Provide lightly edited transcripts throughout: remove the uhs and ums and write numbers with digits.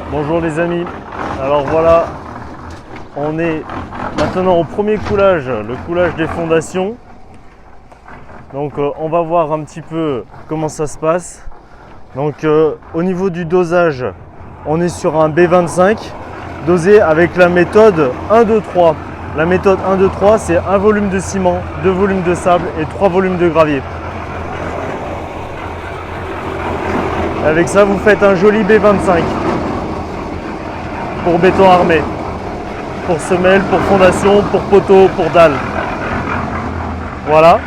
Bonjour les amis, alors voilà, on est maintenant au premier coulage, le coulage des fondations. Donc on va voir un petit peu comment ça se passe. Donc au niveau du dosage, on est sur un B25 dosé avec la méthode 1-2-3. La méthode 1-2-3, c'est un volume de ciment, 2 volumes de sable et 3 volumes de gravier. Avec ça, vous faites un joli B25 pour béton armé, pour semelle, pour fondation, pour poteau, pour dalle. Voilà.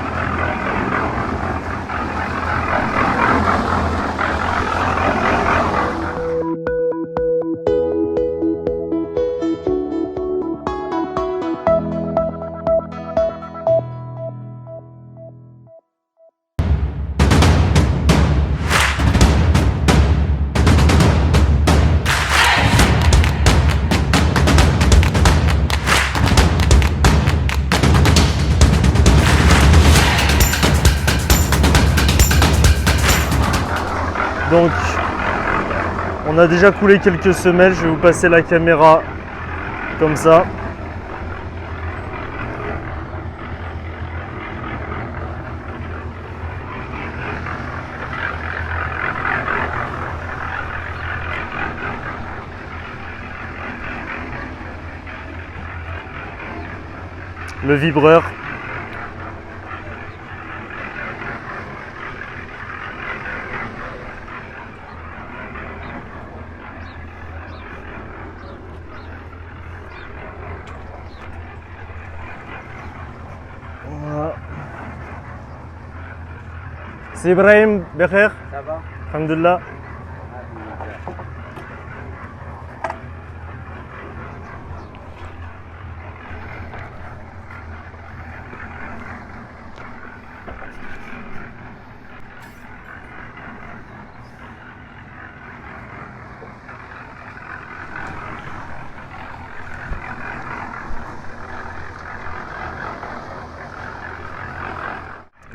Donc, on a déjà coulé quelques semelles. Je vais vous passer la caméra comme ça. Le vibreur. Voilà. C'est Ibrahim, Bekher. Ça va? Alhamdulillah.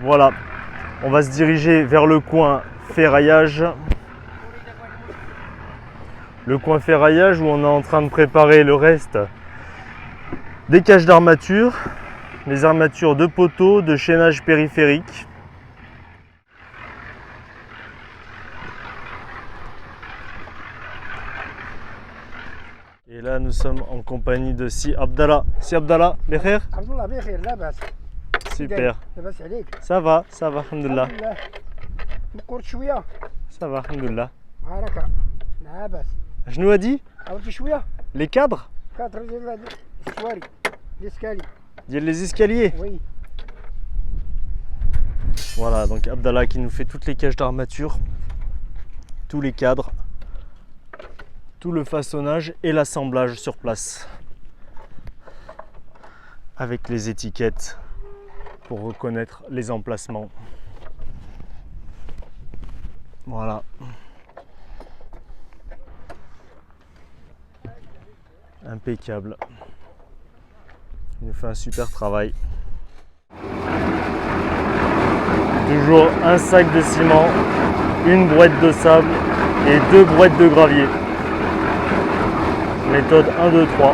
Voilà, on va se diriger vers le coin ferraillage. Le coin ferraillage où on est en train de préparer le reste des cages d'armature, les armatures de poteaux, de chaînage périphérique. Et là nous sommes en compagnie de Si Abdallah. Si Abdallah, Bekher? Alhamdulillah, بخير لاباس. Super. لاباس عليك. Ça va, alhamdulillah. alhamdulillah. مقرت شوية. Ça va, alhamdulillah. هاكا. لاباس. Je nous ai dit, عاودتي شوية. les cadres, كاتر ديال السواري. الاسكالي. les escaliers. Oui. Voilà, donc Abdallah qui nous fait toutes les cages d'armature, tous les cadres, tout le façonnage et l'assemblage sur place. Avec les étiquettes pour reconnaître les emplacements. Voilà. Impeccable. Il nous fait un super travail. Toujours un sac de ciment, une brouette de sable et 2 brouettes de gravier. Méthode 1, 2, 3.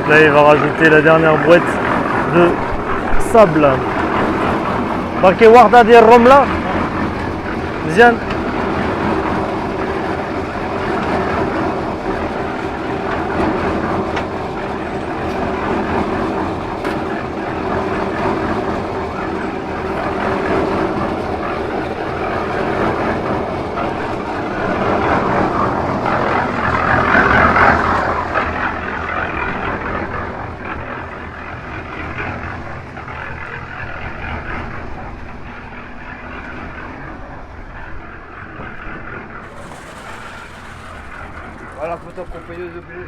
Là, il va rajouter la dernière brouette de sable. باقي واحدة ديال الرملة مزيان. Voilà, photocopier de bleu.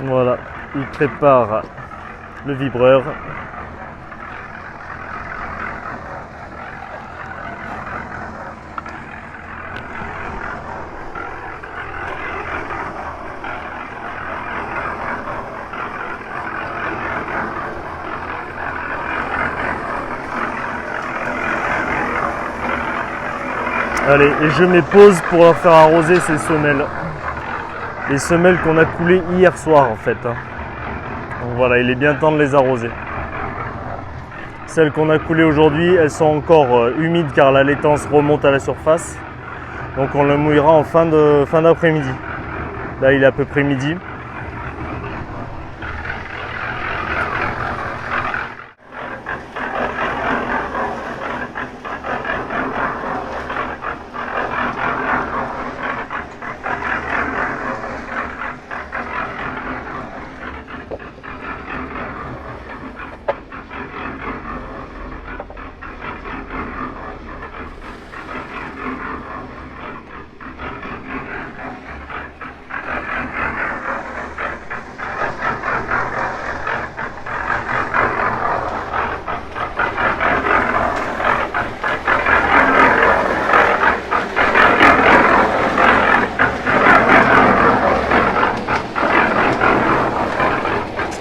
Voilà, il prépare le vibreur. Allez, et je mets pause pour leur faire arroser ces semelles. Les semelles qu'on a coulées hier soir en fait. Donc voilà, il est bien temps de les arroser. Celles qu'on a coulées aujourd'hui, elles sont encore humides car la laitance remonte à la surface. Donc on le mouillera en fin d'après-midi. Là il est à peu près midi.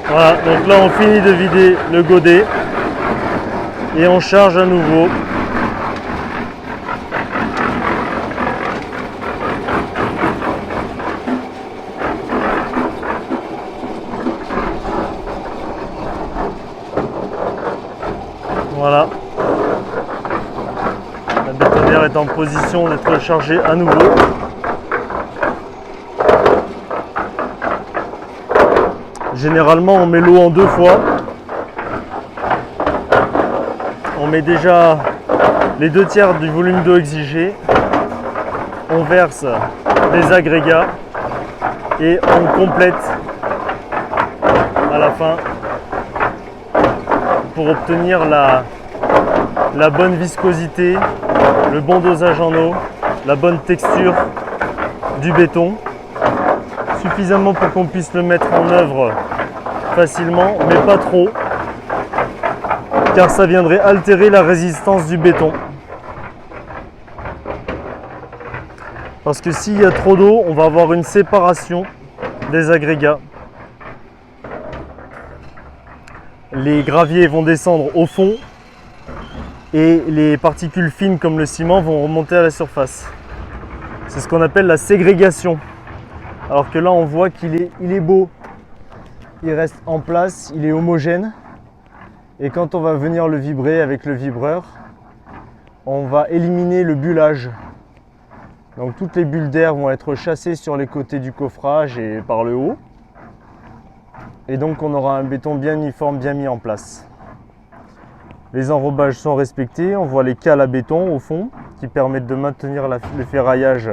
Voilà, donc là on finit de vider le godet et on charge à nouveau. Voilà. La bétonnière est en position d'être chargée à nouveau. Généralement, on met l'eau en 2 fois. On met déjà les 2/3 du volume d'eau exigé. On verse les agrégats et on complète à la fin pour obtenir la bonne viscosité, le bon dosage en eau, la bonne texture du béton. Suffisamment pour qu'on puisse le mettre en œuvre facilement, mais pas trop, car ça viendrait altérer la résistance du béton. Parce que s'il y a trop d'eau, on va avoir une séparation des agrégats. Les graviers vont descendre au fond et les particules fines comme le ciment vont remonter à la surface. C'est ce qu'on appelle la ségrégation. Alors que là on voit qu'il est beau, il reste en place, il est homogène. Et quand on va venir le vibrer avec le vibreur, on va éliminer le bullage. Donc toutes les bulles d'air vont être chassées sur les côtés du coffrage et par le haut. Et donc on aura un béton bien uniforme, bien mis en place. Les enrobages sont respectés, on voit les cales à béton au fond qui permettent de maintenir le ferraillage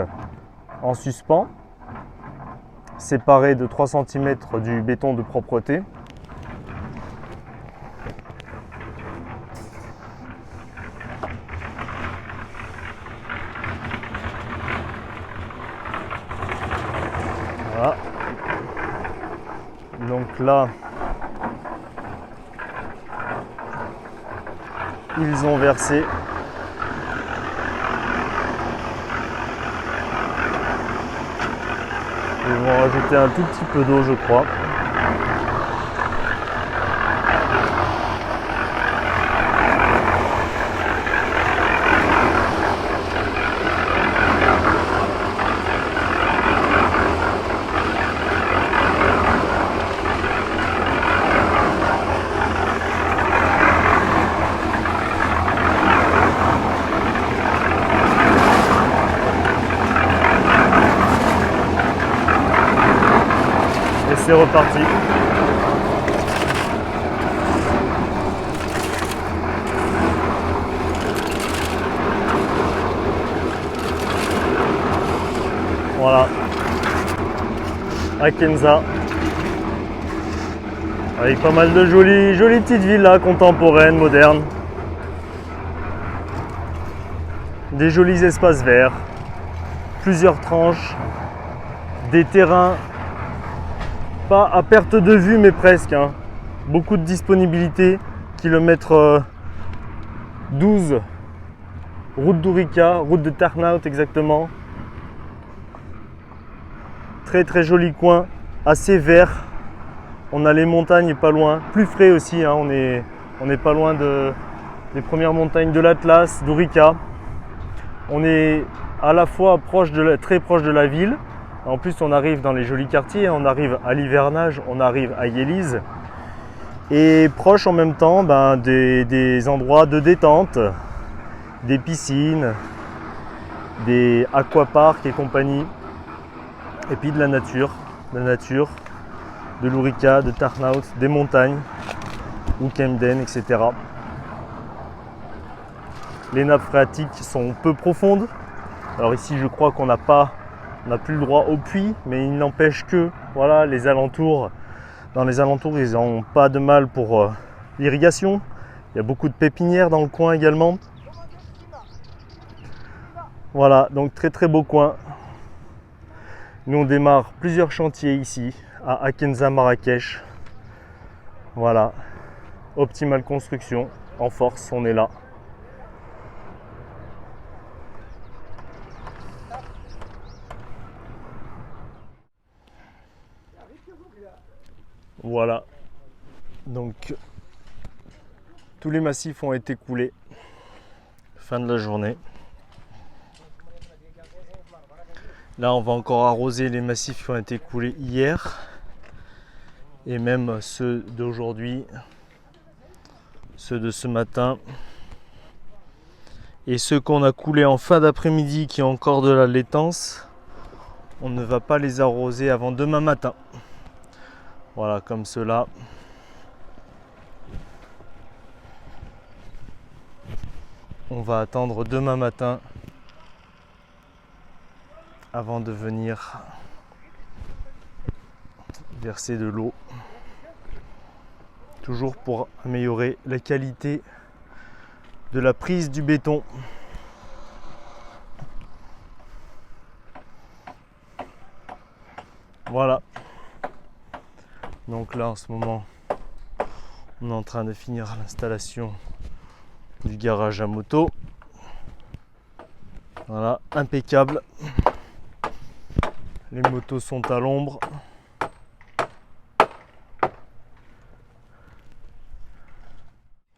en suspens, séparé de 3 cm du béton de propreté. Voilà. Donc là, ils ont versé. Ils vont rajouter un tout petit peu d'eau, je crois. Et c'est reparti. Voilà. Akenza. Avec pas mal de jolies petites villas contemporaines, modernes. Des jolis espaces verts. Plusieurs tranches. Des terrains pas à perte de vue, mais presque, hein. Beaucoup de disponibilité. Kilomètre 12, route d'Ourika, route de Turnhout exactement. Très très joli coin, assez vert. On a les montagnes pas loin, plus frais aussi, hein. On est pas loin des premières montagnes de l'Atlas, d'Ourika. On est à la fois très proche de la ville. En plus, on arrive dans les jolis quartiers, on arrive à l'hivernage, on arrive à Yélise. Et proche en même temps des endroits de détente, des piscines, des aquaparks et compagnie. Et puis de la nature, de l'Ourika, de Turnhout, des montagnes, ou Kemden, etc. Les nappes phréatiques sont peu profondes. Alors ici, je crois qu'on n'a plus le droit au puits, mais il n'empêche que voilà, dans les alentours, ils n'ont pas de mal pour l'irrigation. Il y a beaucoup de pépinières dans le coin également. Voilà, donc très très beau coin. Nous on démarre plusieurs chantiers ici à Akenza, Marrakech. Voilà, Optimal Construction, en force, on est là. Voilà, donc tous les massifs ont été coulés. Fin de la journée. Là, on va encore arroser les massifs qui ont été coulés hier et même ceux d'aujourd'hui, ceux de ce matin et ceux qu'on a coulés en fin d'après-midi qui ont encore de la laitance. On ne va pas les arroser avant demain matin. Voilà, comme cela. On va attendre demain matin avant de venir verser de l'eau. Toujours pour améliorer la qualité de la prise du béton. Voilà. Donc là en ce moment, on est en train de finir l'installation du garage à moto. Voilà, impeccable. Les motos sont à l'ombre.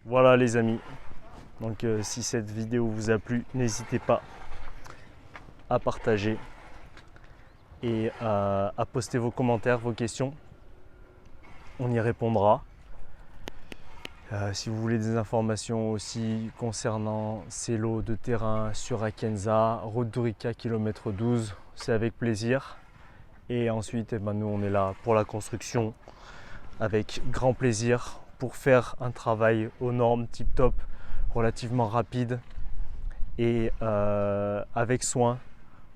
Voilà les amis. Donc si cette vidéo vous a plu, n'hésitez pas à partager et à poster vos commentaires, vos questions. On y répondra. Si vous voulez des informations aussi concernant ces lots de terrain sur Akenza, route d'Ourika, kilomètre 12, c'est avec plaisir. Et ensuite, nous on est là pour la construction avec grand plaisir pour faire un travail aux normes tip top, relativement rapide et avec soin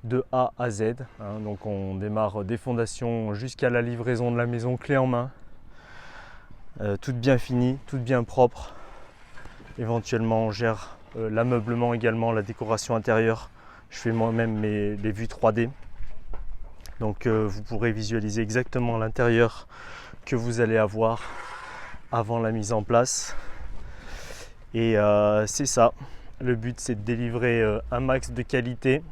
de A à Z. Donc on démarre des fondations jusqu'à la livraison de la maison clé en main. Toute bien finie, toute bien propre. Éventuellement on gère l'ameublement également, la décoration intérieure. Je fais moi-même les vues 3D. Donc vous pourrez visualiser exactement l'intérieur que vous allez avoir avant la mise en place. Et c'est ça. Le but c'est de délivrer un max de qualité,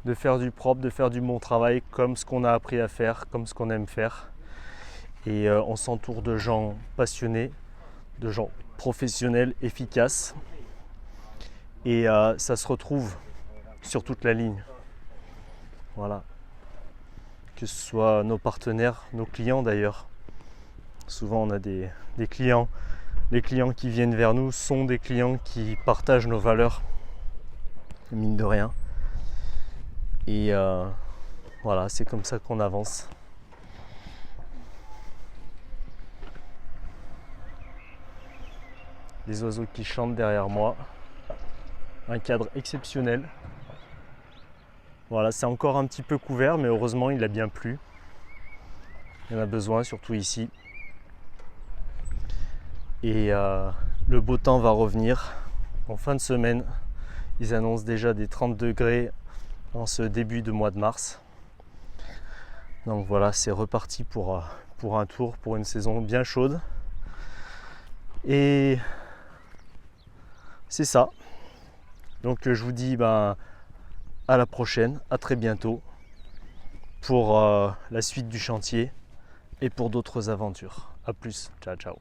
de faire du propre, de faire du bon travail comme ce qu'on a appris à faire, comme ce qu'on aime faire. Et on s'entoure de gens passionnés, de gens professionnels, efficaces. Et ça se retrouve sur toute la ligne. Voilà. Que ce soit nos partenaires, nos clients d'ailleurs. Souvent on a des clients. Les clients qui viennent vers nous sont des clients qui partagent nos valeurs, mine de rien. Et voilà, c'est comme ça qu'on avance. Les oiseaux qui chantent derrière moi. Un cadre exceptionnel. Voilà, c'est encore un petit peu couvert, mais heureusement il a bien plu. Il y en a besoin, surtout ici. Et le beau temps va revenir en fin de semaine. Ils annoncent déjà des 30 degrés en ce début de mois de mars. Donc voilà, c'est reparti pour un tour, pour une saison bien chaude. Et c'est ça. Donc je vous dis à la prochaine, à très bientôt pour la suite du chantier et pour d'autres aventures. A plus, ciao ciao.